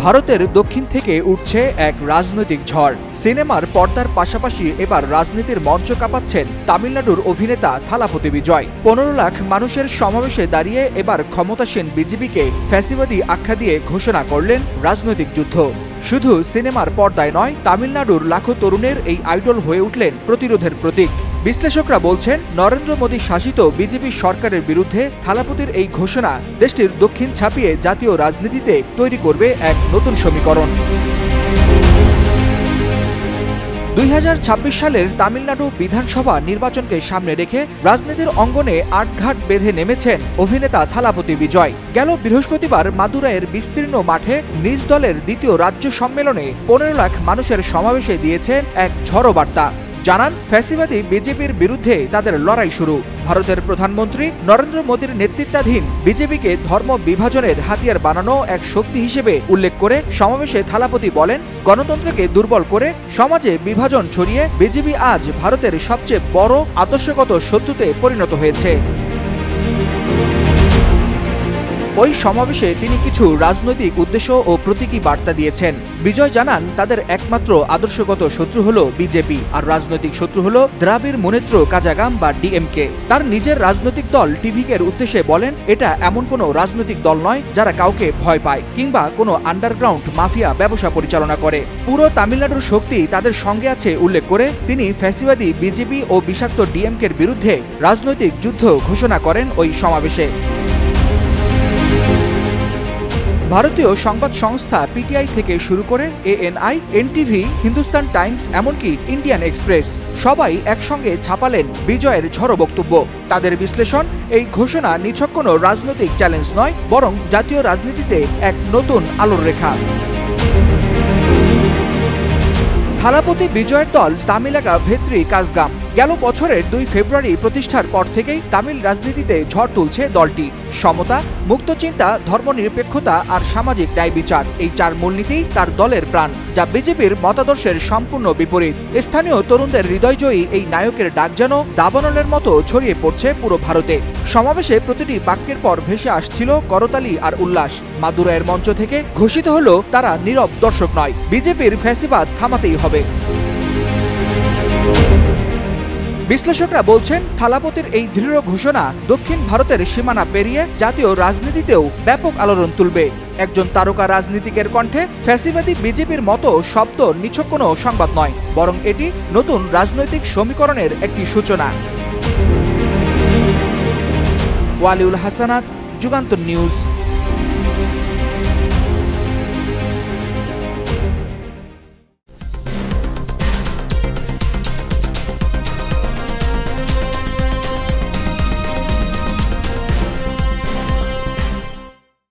ভারতের দক্ষিণ থেকে উঠছে এক রাজনৈতিক ঝড়। সিনেমার পর্দার পাশাপাশি এবার রাজনীতির মঞ্চ কাঁপাচ্ছেন তামিলনাড়ুর অভিনেতা থালাপতি বিজয়। ১৫ লাখ মানুষের সমাবেশে দাঁড়িয়ে এবার ক্ষমতাসীন বিজেপিকে ফ্যাসিবাদী আখ্যা দিয়ে ঘোষণা করলেন রাজনৈতিক যুদ্ধ। শুধু সিনেমার পর্দায় নয়, তামিলনাড়ুর লাখো তরুণের এই আইডল হয়ে উঠলেন প্রতিরোধের প্রতীক। বিশ্লেষকরা বলছেন, নরেন্দ্র মোদী শাসিত বিজেপি সরকারের বিরুদ্ধে থালাপতির এই ঘোষণা দেশটির দক্ষিণ ছাপিয়ে জাতীয় রাজনীতিতে তৈরি করবে এক নতুন সমীকরণ। ২০২৬ সালের তামিলনাড়ু বিধানসভা নির্বাচনকে সামনে রেখে রাজনীতির অঙ্গনে আটঘাট বেঁধে নেমেছেন অভিনেতা থালাপতি বিজয়। গেল বৃহস্পতিবার মাদুরাইয়ের বিস্তীর্ণ মাঠে নিজ দলের দ্বিতীয় রাজ্য সম্মেলনে ১৫ লাখ মানুষের সমাবেশে দিয়েছেন এক ঝড়ো বার্তা। জানান, ফ্যাসিবাদী বিজেপির বিরুদ্ধে তাদের লড়াই শুরু। ভারতের প্রধানমন্ত্রী নরেন্দ্র মোদীর নেতৃত্বাধীন বিজেপিকে ধর্ম বিভাজনের হাতিয়ার বানানো এক শক্তি হিসেবে উল্লেখ করে সমাবেশে থালাপতি বলেন, গণতন্ত্রকে দুর্বল করে সমাজে বিভাজন ছড়িয়ে বিজেপি আজ ভারতের সবচেয়ে বড় আদর্শগত শত্রুতে পরিণত হয়েছে। ওই সমাবেশে তিনি কিছু রাজনৈতিক উদ্দেশ্য ও প্রতীকী বার্তা দিয়েছেন। বিজয় জানান, তাদের একমাত্র আদর্শগত শত্রু হলো বিজেপি, আর রাজনৈতিক শত্রু হলো দ্রাবিড় মুনেত্র কাজাগাম বা ডিএমকে। তার নিজের রাজনৈতিক দল টিভিকের উদ্দেশ্যে বলেন, এটা এমন কোনো রাজনৈতিক দল নয় যারা কাউকে ভয় পায় কিংবা কোনো আন্ডারগ্রাউন্ড মাফিয়া ব্যবসা পরিচালনা করে। পুরো তামিলনাড়ুর শক্তি তাদের সঙ্গে আছে উল্লেখ করে তিনি ফ্যাসিবাদী বিজেপি ও বিষাক্ত ডিএমকের বিরুদ্ধে রাজনৈতিক যুদ্ধ ঘোষণা করেন ওই সমাবেশে। ভারতীয় সংবাদ সংস্থা পিটিআই থেকে শুরু করে এএনআই, এনটিভি, হিন্দুস্তান টাইমস, এমনকি ইন্ডিয়ান এক্সপ্রেস সবাই একসঙ্গে ছাপালেন বিজয়ের ঝড়ো বক্তব্য। তাদের বিশ্লেষণ, এই ঘোষণা নিছক কোনো রাজনৈতিক চ্যালেঞ্জ নয়, বরং জাতীয় রাজনীতিতে এক নতুন আলোর রেখা। থালাপতি বিজয়ের দল তামিলাগা ভেত্রি কাজগাম গেল বছরের ২ ফেব্রুয়ারি প্রতিষ্ঠার পর থেকেই তামিল রাজনীতিতে ঝড় তুলছে দলটি। সমতা, মুক্ত চিন্তা, ধর্মনিরপেক্ষতা আর সামাজিক ন্যায় বিচার, এই ৪ মূলনীতি তার দলের প্রাণ, যা বিজেপির মতাদর্শের সম্পূর্ণ বিপরীত। স্থানীয় তরুণদের হৃদয়জয়ী এই নায়কের ডাক যেন দাবানলের মতো ছড়িয়ে পড়ছে পুরো ভারতে। সমাবেশে প্রতিটি বাক্যের পর ভেসে আসছিল করতালি আর উল্লাস। মাদুরাইয়ের মঞ্চ থেকে ঘোষিত হলো, তারা নীরব দর্শক নয়, বিজেপির ফ্যাসিবাদ থামাতেই হবে। বিশ্লেষকরা বলছেন, থালাপতির এই দৃঢ় ঘোষণা দক্ষিণ ভারতের সীমানা পেরিয়ে জাতীয় রাজনীতিতেও ব্যাপক আলোড়ন তুলবে। একজন তারকা রাজনীতিকের কণ্ঠে ফ্যাসিবাদী বিজেপির মতো শব্দ নিছক কোনো সংবাদ নয়, বরং এটি নতুন রাজনৈতিক সমীকরণের একটি সূচনা। ওয়ালিউল হাসানাত, যুগান্তর নিউজ।